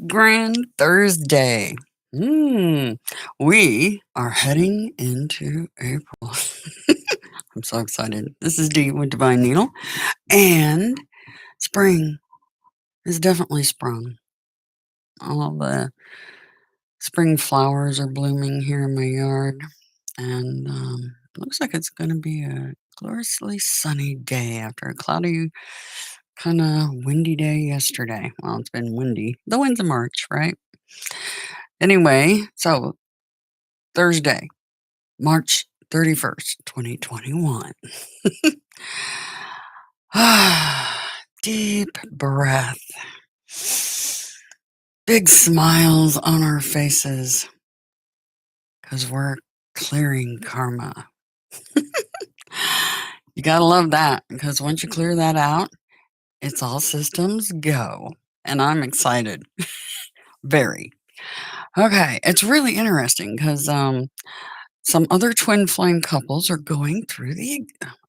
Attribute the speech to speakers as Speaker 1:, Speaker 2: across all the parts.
Speaker 1: Grand Thursday. Mm, we are heading into April. I'm so excited. This is Dee with Divine Needle, and spring has definitely sprung. All the spring flowers are blooming here in my yard, and looks like it's going to be a gloriously sunny day after a cloudy, kind of windy day yesterday. Well, it's been windy. The winds of March, right? Anyway, so Thursday, March 31st, 2021. Deep breath. Big smiles on our faces because we're clearing karma. You gotta love that because once you clear that out, it's all systems go. And I'm excited. Very. Okay. It's really interesting because some other twin flame couples are going through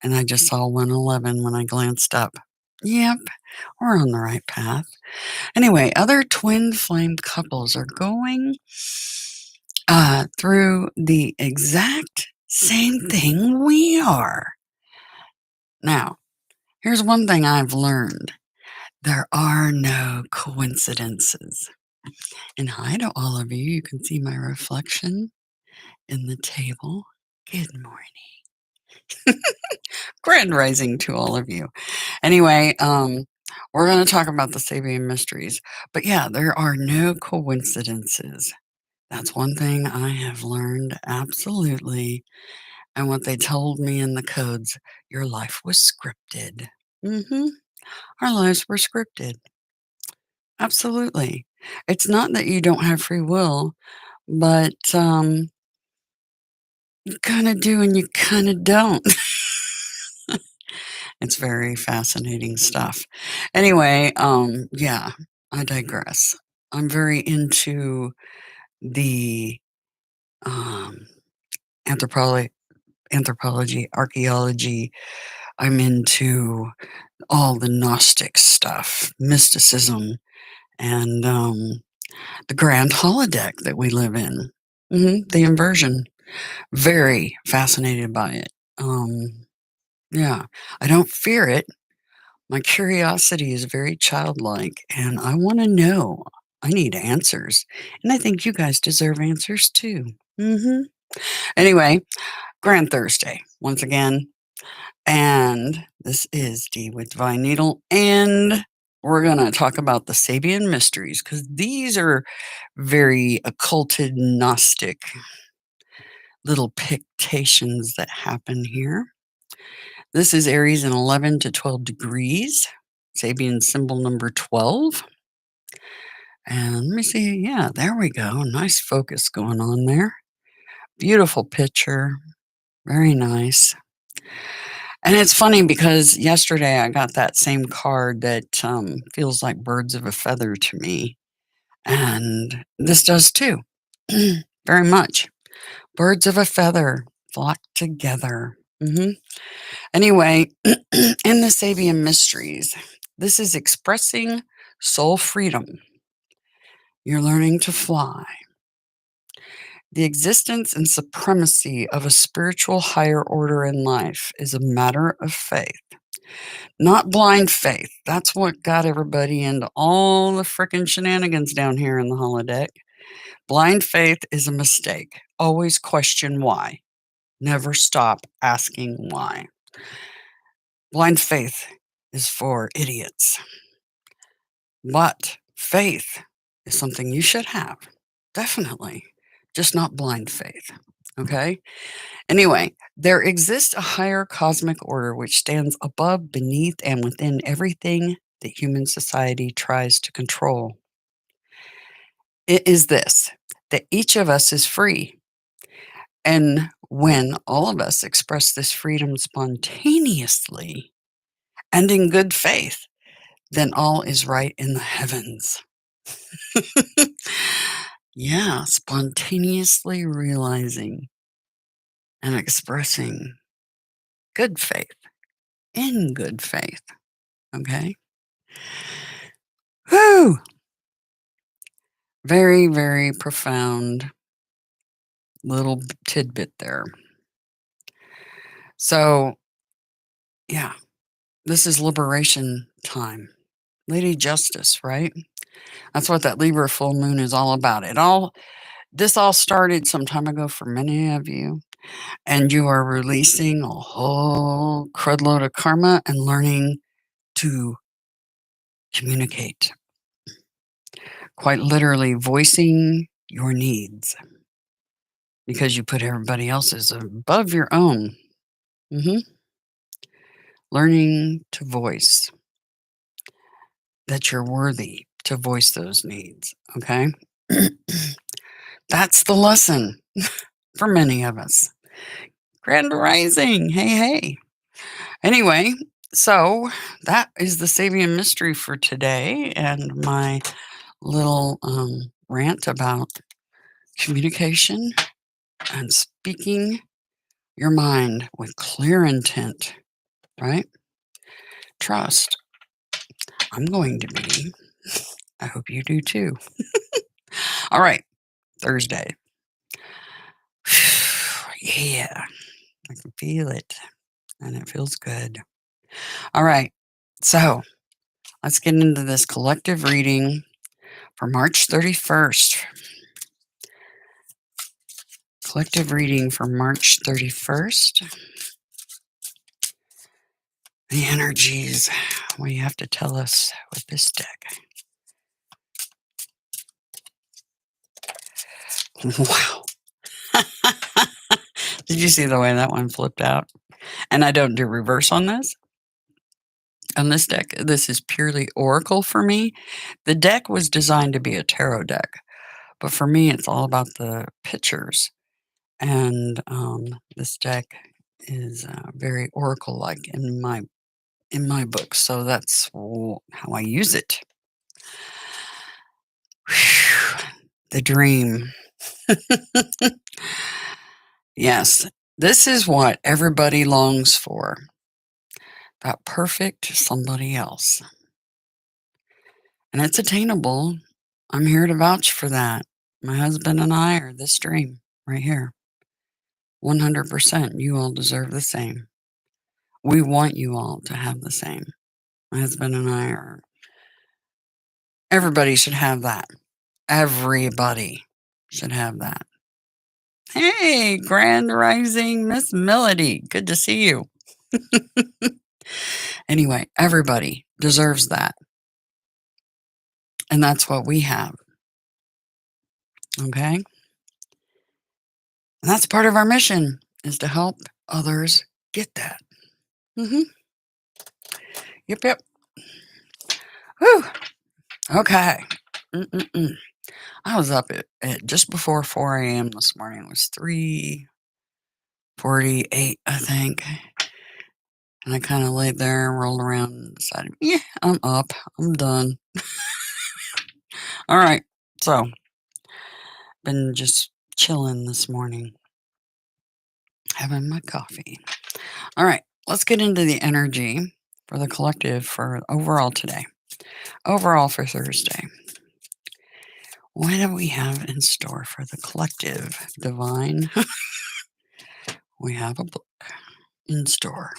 Speaker 1: and I just saw 111 when I glanced up. Yep, we're on the right path. Anyway, other twin flame couples are going through the exact same thing we are. Now, here's one thing I've learned. There are no coincidences. And hi to all of you. You can see my reflection in the table. Good morning. Grand rising to all of you. Anyway, we're going to talk about the Sabian mysteries. But yeah, there are no coincidences. That's one thing I have learned absolutely. And what they told me in the codes, your life was scripted. Our lives were scripted. Absolutely. It's not that you don't have free will, but you kind of do and you kind of don't. It's very fascinating stuff. Anyway, yeah, I digress. I'm very into the um, anthropology, archaeology. I'm into all the Gnostic stuff, mysticism, and the grand holodeck that we live in. The inversion. Very fascinated by it. Yeah, I don't fear it. My curiosity is very childlike, and I want to know. I need answers, and I think you guys deserve answers too. Anyway, Grand Thursday once again, and this is Dee with Divine Needle, and we're gonna talk about the Sabian mysteries because these are very occulted, Gnostic little pictations that happen here. This is Aries in 11 to 12 degrees, Sabian symbol number 12. And let me see. Yeah, there we go. Nice focus going on there. Beautiful picture. Very nice. And it's funny because yesterday I got that same card that feels like birds of a feather to me. And this does too. Very much. Birds of a feather flock together. Anyway, in the Sabian mysteries, this is expressing soul freedom. You're learning to fly. The existence and supremacy of a spiritual higher order in life is a matter of faith, not blind faith. That's what got everybody into all the frickin' shenanigans down here in the holodeck. Blind faith is a mistake. Always question why. Never stop asking why. Blind faith is for idiots. But faith is something you should have. Definitely. Just not blind faith. Okay? Anyway, there exists a higher cosmic order which stands above, beneath, and within everything that human society tries to control. It is this that each of us is free. And when all of us express this freedom spontaneously and in good faith, then all is right in the heavens. Yeah, spontaneously realizing and expressing good faith in good faith. Okay. Whew. Very, very profound little tidbit there. So, yeah, this is liberation time. Lady Justice, right? That's what that Libra full moon is all about. This all started some time ago for many of you, and you are releasing a whole crud load of karma and learning to communicate. Quite literally voicing your needs because you put everybody else's above your own. Learning to voice that you're worthy to voice those needs. Okay. That's the lesson for many of us. Grand rising. Hey, hey. Anyway, so that is the Sabian mystery for today and my little rant about communication and speaking your mind with clear intent, right? Trust. I'm going to be. I hope you do too. All right, Thursday. Yeah, I can feel it and it feels good. All right, so let's get into this collective reading for March 31st. Collective reading for March 31st. The energies. What do you have to tell us with this deck? Wow. Did you see the way that one flipped out? And I don't do reverse on this. On this deck, this is purely oracle for me. The deck was designed to be a tarot deck, but for me, it's all about the pictures. And this deck is very oracle-like in my book, so that's how I use it. Whew. The dream. Yes, this is what everybody longs for. That perfect somebody else. And it's attainable. I'm here to vouch for that. My husband and I are this dream right here. 100%. You all deserve the same. We want you all to have the same. My husband and I are. Everybody should have that. Everybody should have that. Hey, Grand Rising Miss Melody. Good to see you. Anyway, everybody deserves that. And that's what we have. Okay? And that's part of our mission is to help others get that. Yep. Whew. Okay. I was up at just before 4 a.m. this morning. It was 3:48, I think. And I kind of laid there and rolled around and decided, yeah, I'm up. I'm done. All right. So, been just chilling this morning, having my coffee. All right. Let's get into the energy for the collective for overall today. Overall for Thursday. What do we have in store for the collective? Divine. We have a book in store.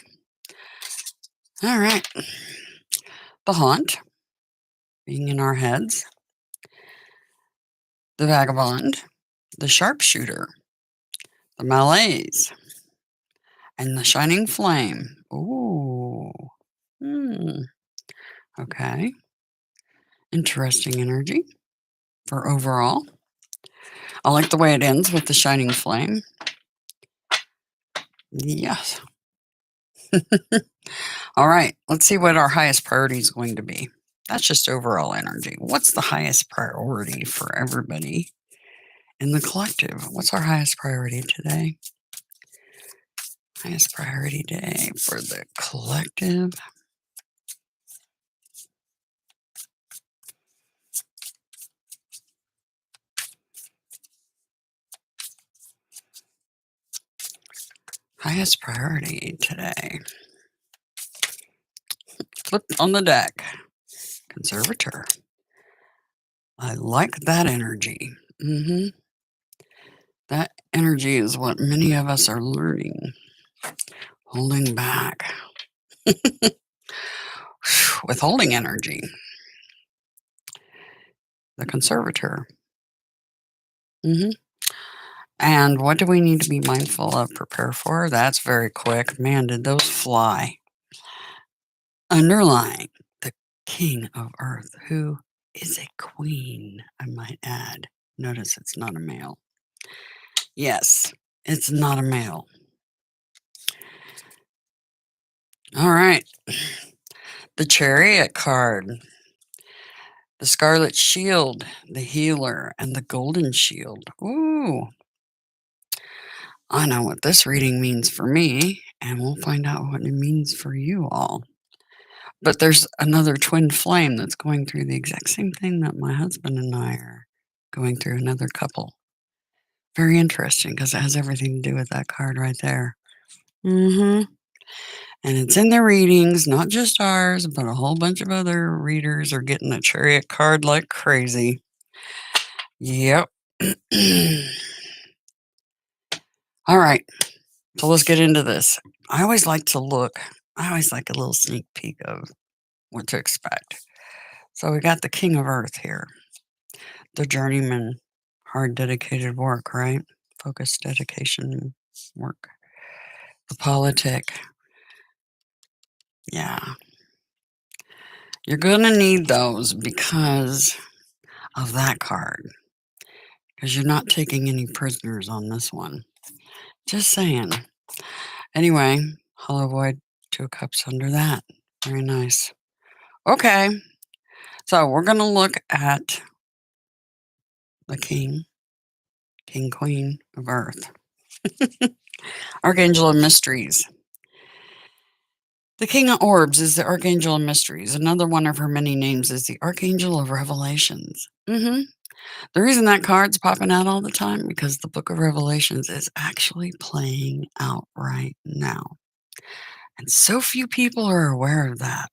Speaker 1: All right. The haunt, being in our heads. The vagabond. The sharpshooter. The malaise. And the shining flame. Ooh. Okay. Interesting energy for overall. I like the way it ends with the shining flame. Yes. All right. Let's see what our highest priority is going to be. That's just overall energy. What's the highest priority for everybody in the collective? What's our highest priority today? Highest priority day for the collective. Highest priority today. Flip on the deck. Conservator. I like that energy. That energy is what many of us are learning. Holding back. Withholding energy. The conservator. And what do we need to be mindful of, prepare for? That's very quick. Man, did those fly. Underlying the king of earth, who is a queen, I might add. Notice it's not a male. Yes, it's not a male. All right. The chariot card. The scarlet shield, the healer, and the golden shield. Ooh. I know what this reading means for me, and we'll find out what it means for you all. But there's another twin flame that's going through the exact same thing that my husband and I are going through, another couple. Very interesting because it has everything to do with that card right there. And it's in the readings, not just ours, but a whole bunch of other readers are getting the chariot card like crazy. Yep. All right. So let's get into this. I always like a little sneak peek of what to expect. So we got the King of Earth here, the journeyman, hard, dedicated work, right? Focused, dedication, work. The politic. Yeah. You're going to need those because of that card. Because you're not taking any prisoners on this one. Just saying. Anyway, Hollow Void, 2 of Cups under that. Very nice. Okay. So we're going to look at the King, Queen of Earth. Archangel of Mysteries. The King of Orbs is the Archangel of Mysteries. Another one of her many names is the Archangel of Revelations. The reason that card's popping out all the time because the Book of Revelations is actually playing out right now. And so few people are aware of that.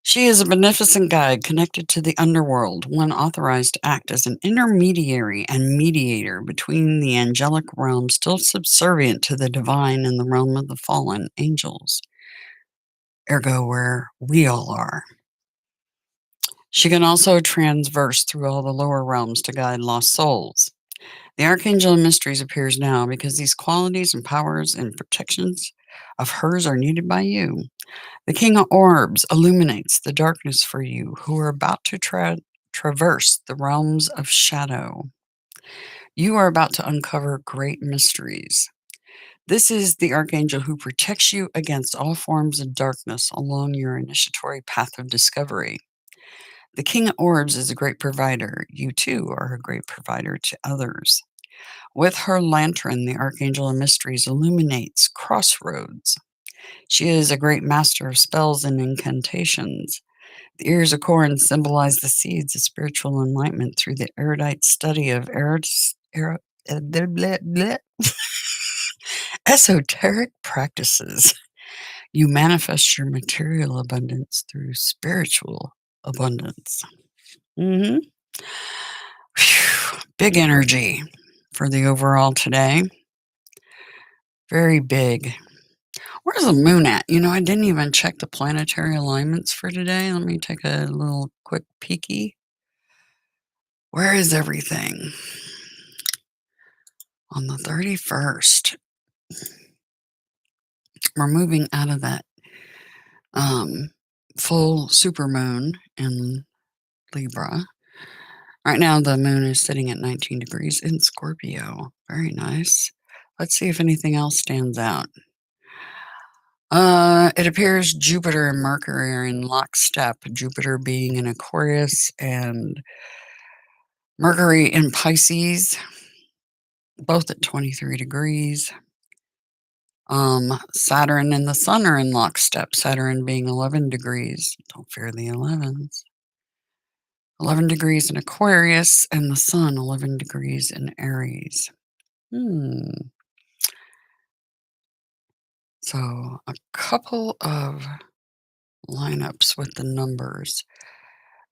Speaker 1: She is a beneficent guide connected to the underworld, one authorized to act as an intermediary and mediator between the angelic realm, still subservient to the divine, and the realm of the fallen angels, ergo where we all are. She can also transverse through all the lower realms to guide lost souls. The Archangel of Mysteries appears now because these qualities and powers and protections of hers are needed by you. The King of Orbs illuminates the darkness for you who are about to traverse the realms of shadow. You are about to uncover great mysteries. This is the Archangel who protects you against all forms of darkness along your initiatory path of discovery. The King of Orbs is a great provider. You too are a great provider to others. With her lantern, the Archangel of Mysteries illuminates crossroads. She is a great master of spells and incantations. The ears of corn symbolize the seeds of spiritual enlightenment through the erudite study of esoteric practices. You manifest your material abundance through spiritual abundance. Big energy for the overall today. Very big. Where's the moon at? I didn't even check the planetary alignments for today. Let me take a little quick peeky. Where is everything? On the 31st, we're moving out of that full supermoon in Libra. Right now, the moon is sitting at 19 degrees in Scorpio. Very nice. Let's see if anything else stands out. It appears Jupiter and Mercury are in lockstep, Jupiter being in Aquarius and Mercury in Pisces, both at 23 degrees. Saturn and the Sun are in lockstep, Saturn being 11 degrees. Don't fear the 11s. 11 degrees in Aquarius, and the Sun 11 degrees in Aries. So a couple of lineups with the numbers.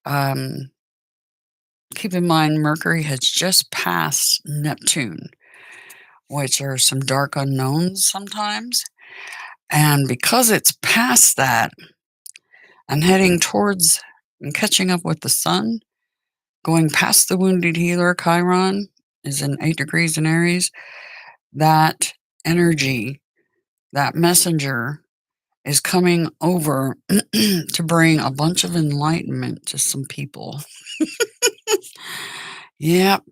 Speaker 1: Um, keep in mind, Mercury has just passed Neptune, which are some dark unknowns sometimes. And because it's past that and heading towards and catching up with the sun, going past the wounded healer, Chiron is in 8 degrees in Aries. That energy, that messenger is coming over to bring a bunch of enlightenment to some people. Yep,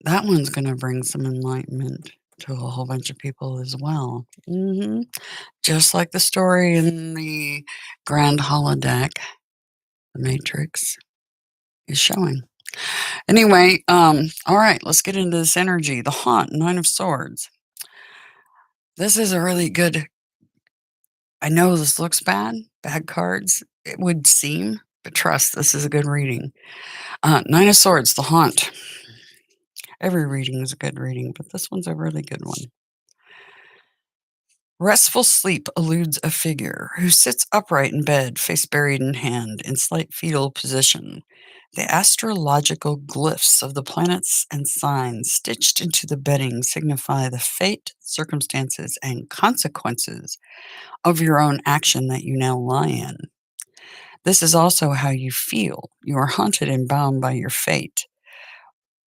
Speaker 1: that one's going to bring some enlightenment to a whole bunch of people as well. Just like the story in the Grand Holodeck, the Matrix is showing. Anyway, all right, let's get into this energy. The Haunt, 9 of Swords. This is a really good. I know this looks bad cards, it would seem, but trust, this is a good reading. 9 of Swords, the Haunt. Every reading is a good reading, but this one's a really good one. Restful sleep eludes a figure who sits upright in bed, face buried in hand, in slight fetal position. The astrological glyphs of the planets and signs stitched into the bedding signify the fate, circumstances, and consequences of your own action that you now lie in. This is also how you feel. You are haunted and bound by your fate.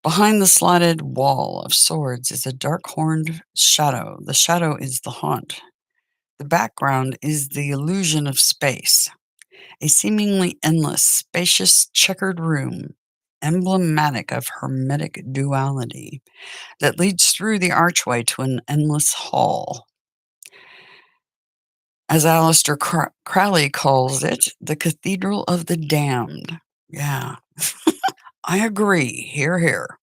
Speaker 1: Behind the slatted wall of swords is a dark horned shadow. The shadow is the haunt. The background is the illusion of space, a seemingly endless, spacious, checkered room, emblematic of hermetic duality, that leads through the archway to an endless hall. As Aleister Crowley calls it, the Cathedral of the Damned. Yeah, I agree. Hear, hear.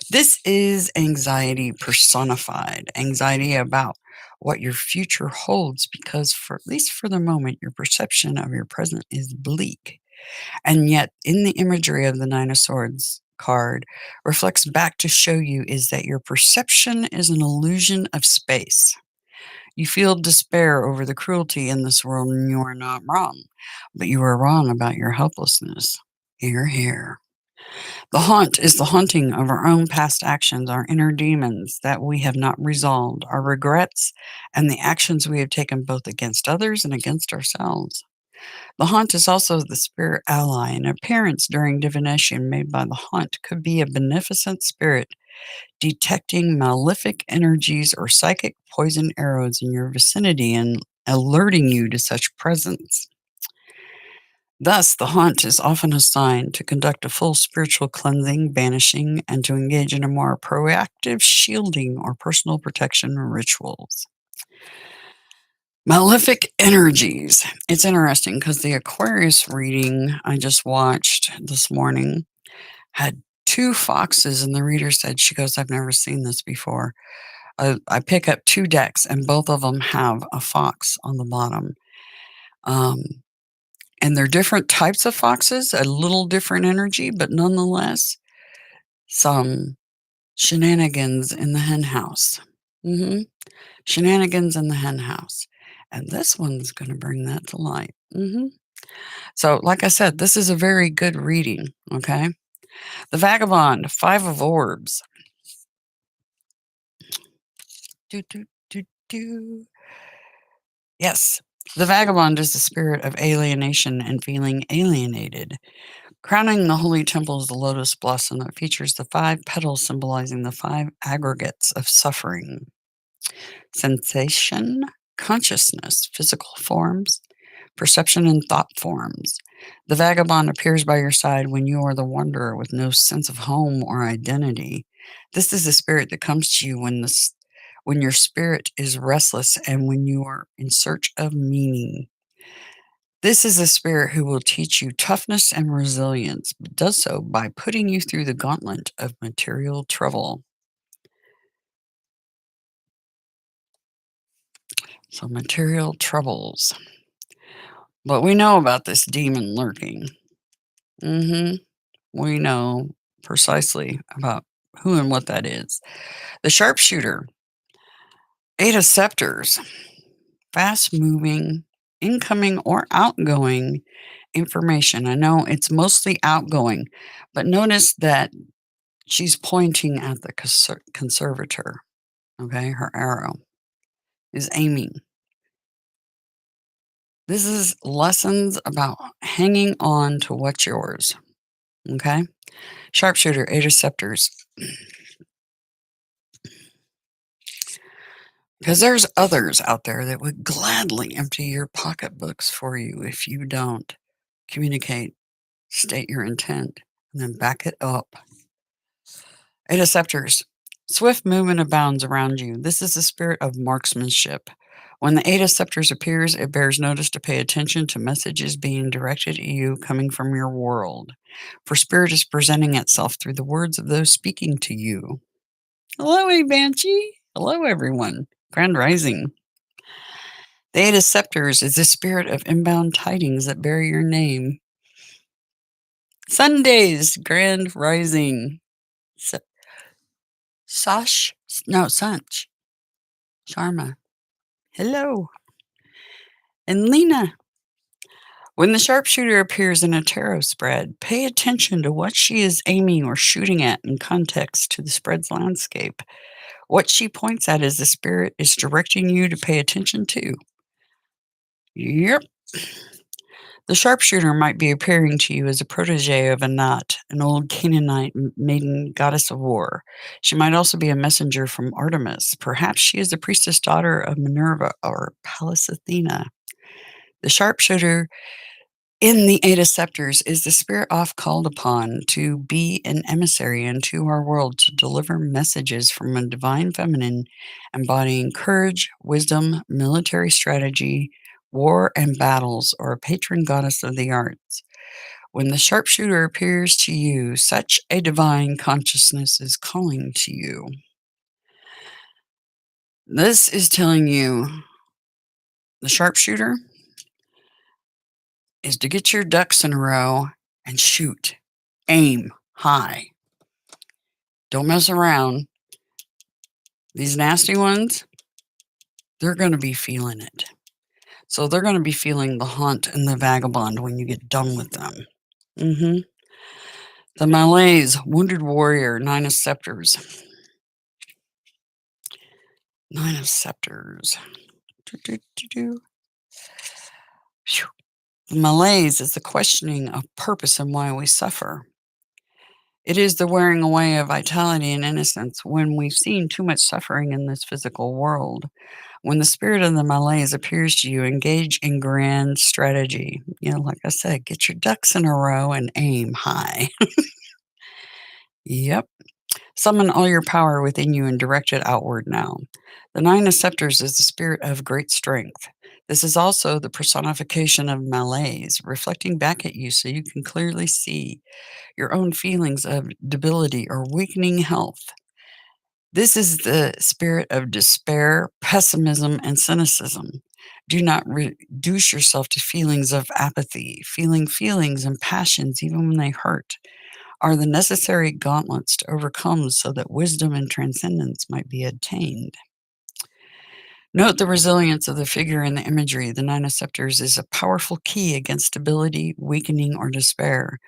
Speaker 1: This is anxiety personified, anxiety about what your future holds, because for at least for the moment, your perception of your present is bleak. And yet, in the imagery of the 9 of Swords card, reflects back to show you is that your perception is an illusion of space. You feel despair over the cruelty in this world, and you are not wrong, but you are wrong about your helplessness. Hear, hear. The haunt is the haunting of our own past actions, our inner demons that we have not resolved, our regrets, and the actions we have taken both against others and against ourselves. The haunt is also the spirit ally. An appearance during divination made by the haunt could be a beneficent spirit detecting malefic energies or psychic poison arrows in your vicinity and alerting you to such presence. Thus, the haunt is often assigned to conduct a full spiritual cleansing, banishing, and to engage in a more proactive shielding or personal protection rituals. Malefic energies. It's interesting because the Aquarius reading I just watched this morning had 2 foxes, and the reader said, she goes, I've never seen this before. I pick up 2 decks, and both of them have a fox on the bottom. And they're different types of foxes, a little different energy, but nonetheless, some shenanigans in the hen house. Shenanigans in the hen house. And this one's going to bring that to light. So, like I said, this is a very good reading, okay? The Vagabond, 5 of Orbs. Do, do, do, do. Yes, the Vagabond is the spirit of alienation and feeling alienated. Crowning the holy temple is the lotus blossom that features the 5 petals symbolizing the 5 aggregates of suffering: sensation, consciousness, physical forms, perception, and thought forms. The vagabond appears by your side when you are the wanderer with no sense of home or identity. This is the spirit that comes to you when your spirit is restless and when you are in search of meaning. This is a spirit who will teach you toughness and resilience, but does so by putting you through the gauntlet of material trouble. So, material troubles. But we know about this demon lurking. We know precisely about who and what that is. The sharpshooter, 8 of Scepters, fast moving, incoming or outgoing, information. I know it's mostly outgoing, but notice that she's pointing at the conservator. Okay, her arrow is aiming. This is lessons about hanging on to what's yours. Okay, sharpshooter, eight of scepters. Because there's others out there that would gladly empty your pocketbooks for you if you don't communicate, state your intent, and then back it up. Eight of scepters. Swift movement abounds around you. This is the spirit of marksmanship. When the eight of scepters appears, it bears notice to pay attention to messages being directed at you coming from your world. For spirit is presenting itself through the words of those speaking to you. Hello, Banshee. Hello, everyone. Grand Rising. The eight of scepters is the spirit of inbound tidings that bear your name. Sundays, Grand Rising. Sanch. Sharma. Hello. And Lena. When the sharpshooter appears in a tarot spread, pay attention to what she is aiming or shooting at in context to the spread's landscape. What she points at is the spirit is directing you to pay attention to. Yep. The sharpshooter might be appearing to you as a protege of Anat, an old Canaanite maiden goddess of war. She might also be a messenger from Artemis. Perhaps she is the priestess daughter of Minerva or Pallas Athena. The sharpshooter in the Eight of Scepters is the spirit oft called upon to be an emissary into our world to deliver messages from a divine feminine embodying courage, wisdom, military strategy, war and battles, or a patron goddess of the arts. When the sharpshooter appears to you, such a divine consciousness is calling to you. This is telling you, the sharpshooter, is to get your ducks in a row and shoot. Aim high. Don't mess around. These nasty ones, they're going to be feeling it. So they're going to be feeling the haunt and the vagabond when you get done with them. The Malays, wounded warrior, nine of scepters. Nine of scepters. The malaise is the questioning of purpose and why we suffer. It is the wearing away of vitality and innocence when we've seen too much suffering in this physical world. When the spirit of the malaise appears to you, engage in grand strategy. Like I said, get your ducks in a row and aim high. Yep. Summon all your power within you and direct it outward now. The nine of scepters is the spirit of great strength. This is also the personification of malaise, reflecting back at you so you can clearly see your own feelings of debility or weakening health. This is the spirit of despair, pessimism, and cynicism. Do not reduce yourself to feelings of apathy. Feeling feelings and passions, even when they hurt, are the necessary gauntlets to overcome so that wisdom and transcendence might be attained. Note the resilience of the figure in the imagery. The nine of scepters is a powerful key against debility, weakening, or despair.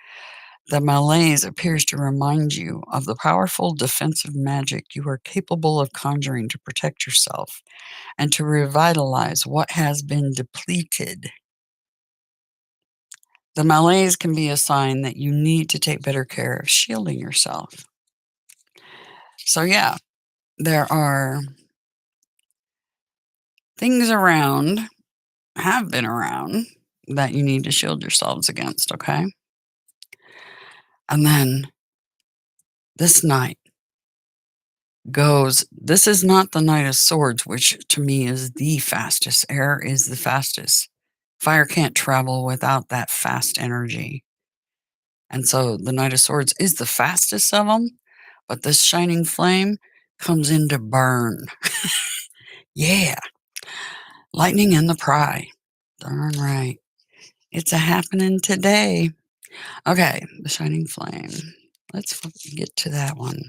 Speaker 1: The malaise appears to remind you of the powerful defensive magic you are capable of conjuring to protect yourself and to revitalize what has been depleted. The malaise can be a sign that you need to take better care of shielding yourself. So yeah, there are things around, have been around, that you need to shield yourselves against, okay? And then this night goes, this is not the Knight of Swords, which to me is the fastest. Air is the fastest. Fire can't travel without that fast energy. And so the Knight of Swords is the fastest of them, but this shining flame comes in to burn. Yeah. Lightning in the pry. Darn right. It's a happening today. Okay, the shining flame. Let's get to that one.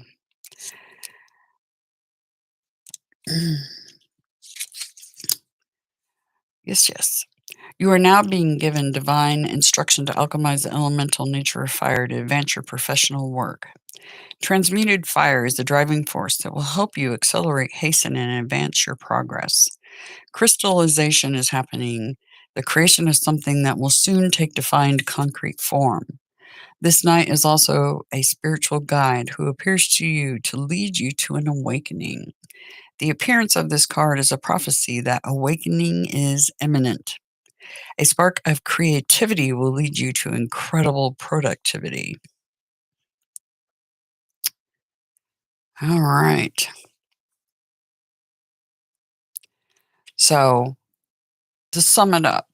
Speaker 1: Yes. You are now being given divine instruction to alchemize the elemental nature of fire to advance your professional work. Transmuted fire is the driving force that will help you accelerate, hasten, and advance your progress. Crystallization is happening, the creation of something that will soon take defined concrete form. This knight is also a spiritual guide who appears to you to lead you to an awakening. The appearance of this card is a prophecy that awakening is imminent. A spark of creativity will lead you to incredible productivity. All right. So, to sum it up,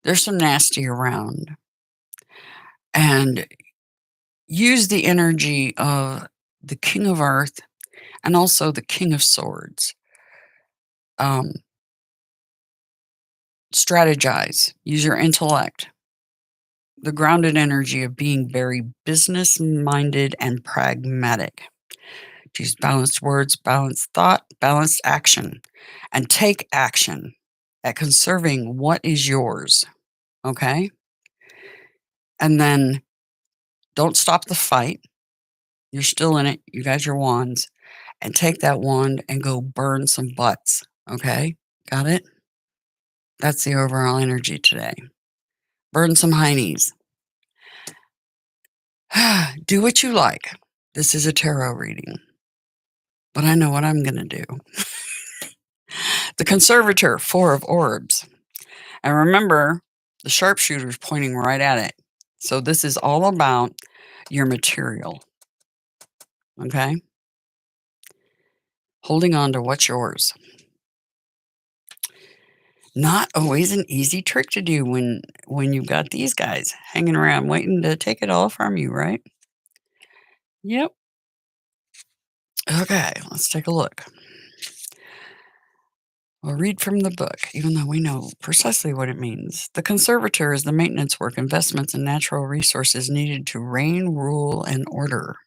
Speaker 1: there's some nasty around. And use the energy of the King of Earth and also the King of Swords. Strategize, use your intellect, the grounded energy of being very business minded and pragmatic. Use balanced words, balanced thought, balanced action, and take action at conserving what is yours. Okay? And then don't stop the fight. You're still in it. You got your wands. And take that wand and go burn some butts. Okay? Got it? That's the overall energy today. Burn some heinies. Do what you like. This is a tarot reading. But I know what I'm going to do. The Conservator, Four of Orbs. And remember, the sharpshooter's pointing right at it. So this is all about your material. Okay? Holding on to what's yours. Not always an easy trick to do when you've got these guys hanging around waiting to take it all from you, right? Yep. Okay, let's take a look. We'll read from the book, even though we know precisely what it means. The conservator is the maintenance work, investments, and natural resources needed to reign, rule, and order.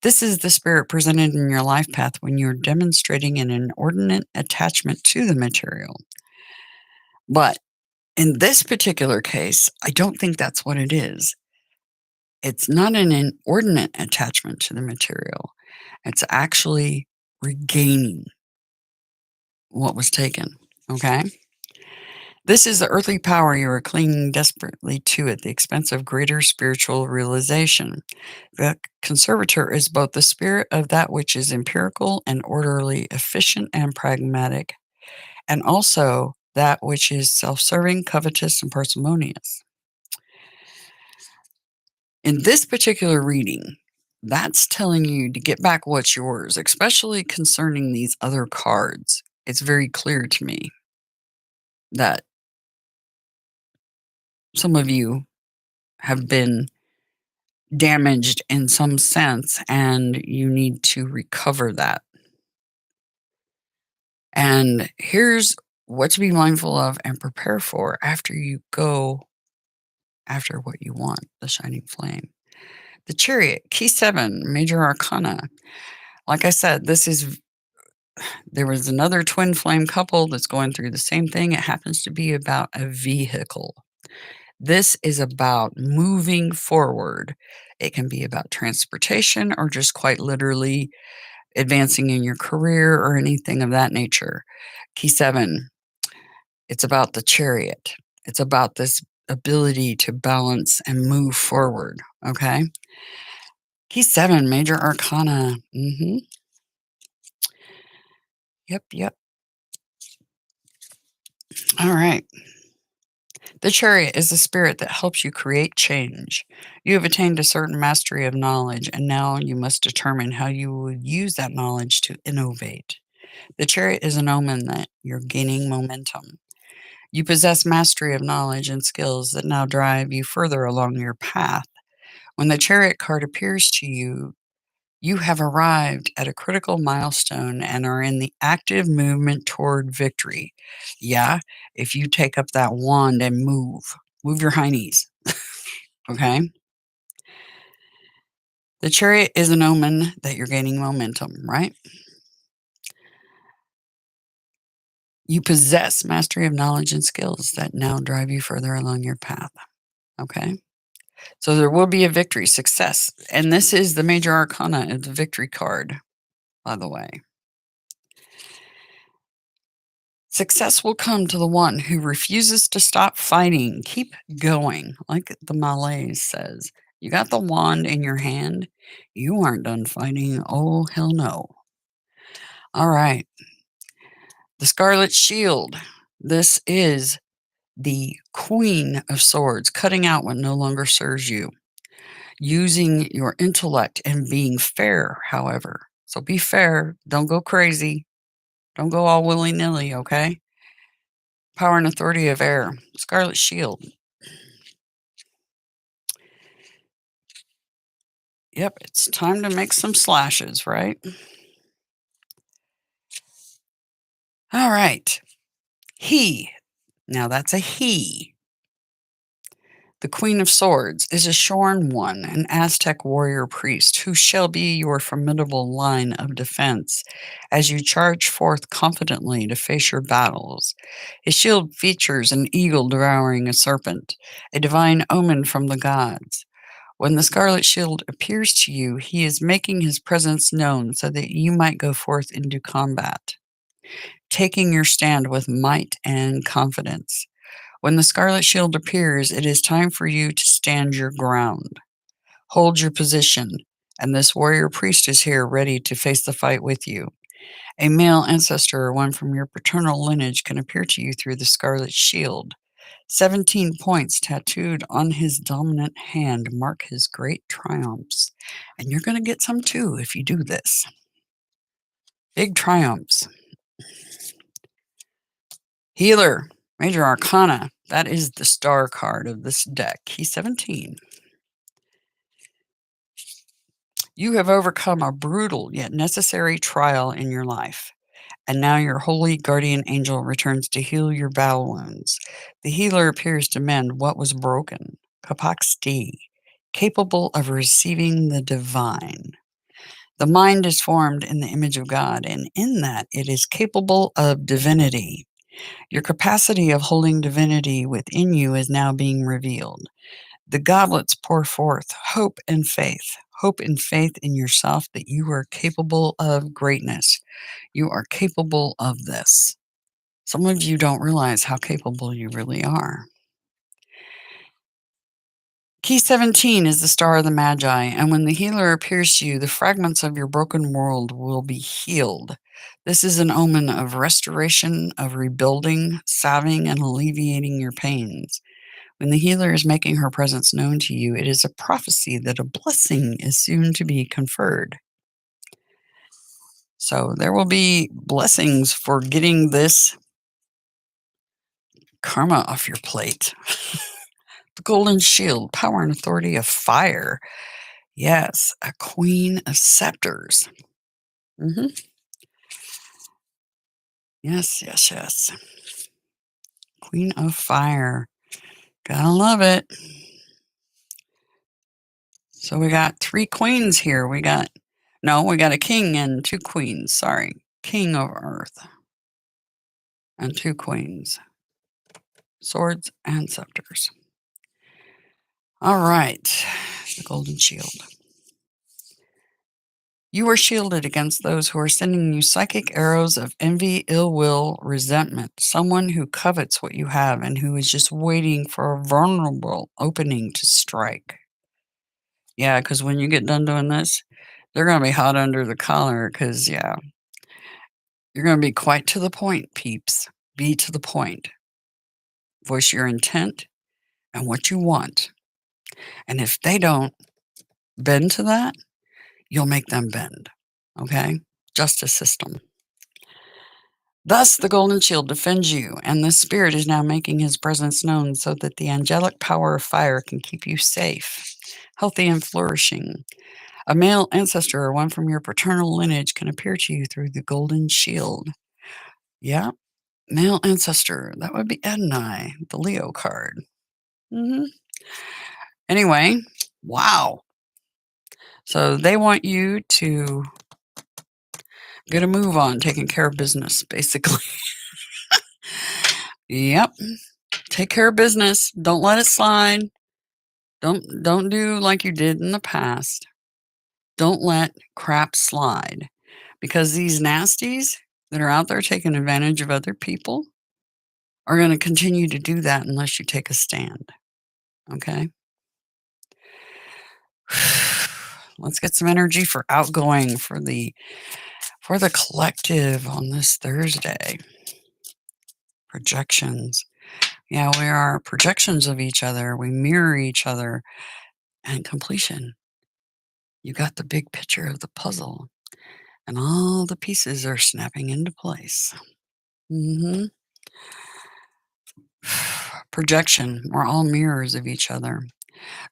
Speaker 1: This is the spirit presented in your life path when you're demonstrating an inordinate attachment to the material. But in this particular case, I don't think that's what it is. It's not an inordinate attachment to the material. It's actually regaining what was taken. Okay? This is the earthly power you are clinging desperately to at the expense of greater spiritual realization. The conservator is both the spirit of that which is empirical and orderly, efficient and pragmatic, and also that which is self-serving, covetous, and parsimonious. In this particular reading, that's telling you to get back what's yours, especially concerning these other cards. It's very clear to me that some of you have been damaged in some sense and you need to recover that. And here's what to be mindful of and prepare for after you go after what you want, the shining flame. The Chariot, Key 7, Major Arcana. Like I said, there was another twin flame couple that's going through the same thing. It happens to be about a vehicle. This is about moving forward. It can be about transportation or just quite literally advancing in your career or anything of that nature. Key 7, it's about the Chariot. It's about this ability to balance and move forward. Okay. Key 7, Major Arcana. Yep. All right. The Chariot is the spirit that helps you create change. You have attained a certain mastery of knowledge, and now you must determine how you will use that knowledge to innovate. The Chariot is an omen that you're gaining momentum. You possess mastery of knowledge and skills that now drive you further along your path. When the Chariot card appears to you, you have arrived at a critical milestone and are in the active movement toward victory. Yeah, if you take up that wand and move your heinies. Okay? The Chariot is an omen that you're gaining momentum, right? You possess mastery of knowledge and skills that now drive you further along your path. Okay? So there will be a victory, success. And this is the major arcana of the victory card, by the way. Success will come to the one who refuses to stop fighting. Keep going. Like the Malays says, you got the wand in your hand. You aren't done fighting. Oh, hell no. All right. The Scarlet Shield. This is the Queen of Swords, cutting out what no longer serves you. Using your intellect and being fair, however. So be fair. Don't go crazy. Don't go all willy-nilly, okay? Power and authority of air. Scarlet Shield. Yep, it's time to make some slashes, right? All right. He. Now that's a he. The Queen of Swords is a shorn one, an Aztec warrior priest, who shall be your formidable line of defense as you charge forth confidently to face your battles. His shield features an eagle devouring a serpent, a divine omen from the gods. When the Scarlet Shield appears to you, he is making his presence known so that you might go forth into combat, taking your stand with might and confidence. When the Scarlet Shield appears, it is time for you to stand your ground. Hold your position, and this warrior priest is here ready to face the fight with you. A male ancestor or one from your paternal lineage can appear to you through the Scarlet Shield. 17 points tattooed on his dominant hand mark his great triumphs. And you're going to get some too if you do this. Big triumphs. Healer, Major Arcana. That is the star card of this deck. He's 17. You have overcome a brutal yet necessary trial in your life, and now your holy guardian angel returns to heal your battle wounds. The healer appears to mend what was broken. Kapaksti, capable of receiving the divine. The mind is formed in the image of God, and in that it is capable of divinity. Your capacity of holding divinity within you is now being revealed. The goblets pour forth hope and faith. Hope and faith in yourself that you are capable of greatness. You are capable of this. Some of you don't realize how capable you really are. Key 17 is the star of the Magi, and when the healer appears to you, the fragments of your broken world will be healed. This is an omen of restoration, of rebuilding, salving, and alleviating your pains. When the healer is making her presence known to you, it is a prophecy that a blessing is soon to be conferred. So there will be blessings for getting this karma off your plate. The Golden Shield, power and authority of fire. Yes, a Queen of Scepters. Yes, yes, yes. Queen of Fire. Gotta love it. So we got 3 queens here. We got a king and 2 queens. Sorry. King of Earth. And 2 queens. Swords and scepters. All right. The Golden Shield. You are shielded against those who are sending you psychic arrows of envy, ill will, resentment, someone who covets what you have and who is just waiting for a vulnerable opening to strike. Yeah, because when you get done doing this, they're going to be hot under the collar because, yeah, you're going to be quite to the point, peeps. Be to the point. Voice your intent and what you want. And if they don't bend to that, you'll make them bend. Okay? Justice system. Thus, the Golden Shield defends you, and the Spirit is now making his presence known so that the angelic power of fire can keep you safe, healthy, and flourishing. A male ancestor or one from your paternal lineage can appear to you through the Golden Shield. Yeah, male ancestor. That would be Ed and I, the Leo card. Anyway, wow. So they want you to get a move on taking care of business, basically. Yep. Take care of business. Don't let it slide. Don't do like you did in the past. Don't let crap slide, because these nasties that are out there taking advantage of other people are going to continue to do that unless you take a stand. Okay? Let's get some energy for outgoing for the collective on this Thursday. Projections. Yeah, we are projections of each other. We mirror each other. And completion. You got the big picture of the puzzle, and all the pieces are snapping into place. hmm Projection. We're all mirrors of each other.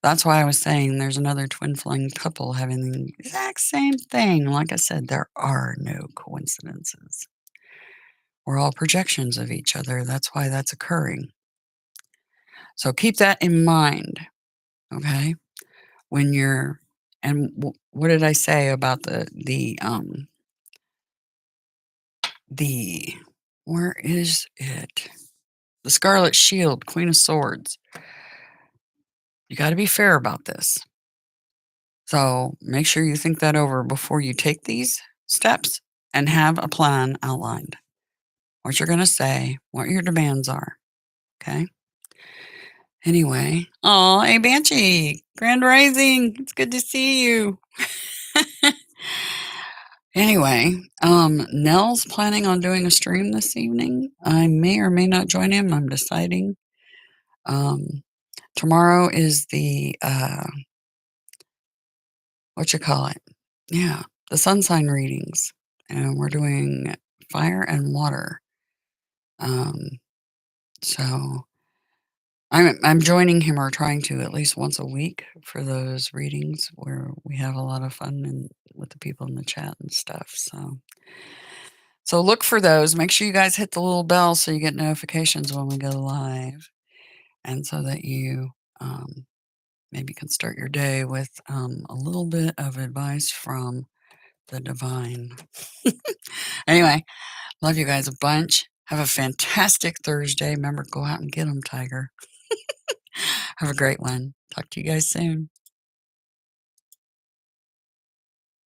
Speaker 1: That's why I was saying there's another twin flame couple having the exact same thing. Like I said, there are no coincidences. We're all projections of each other. That's why that's occurring. So keep that in mind, okay? When you're, and what did I say about the where is it? The Scarlet Shield, Queen of Swords. You got to be fair about this. So make sure you think that over before you take these steps and have a plan outlined. What you're going to say, what your demands are. Okay? Anyway. Oh, hey, Banshee. Grand Rising. It's good to see you. Anyway, Nell's planning on doing a stream this evening. I may or may not join him. I'm deciding. Tomorrow is the what you call it? Yeah, the sun sign readings, and we're doing fire and water. So I'm joining him, or trying to, at least once a week for those readings where we have a lot of fun and with the people in the chat and stuff. So look for those. Make sure you guys hit the little bell so you get notifications when we go live, and so that you maybe can start your day with a little bit of advice from the divine. Anyway, love you guys a bunch. Have a fantastic Thursday. Remember, go out and get them, Tiger. Have a great one. Talk to you guys soon.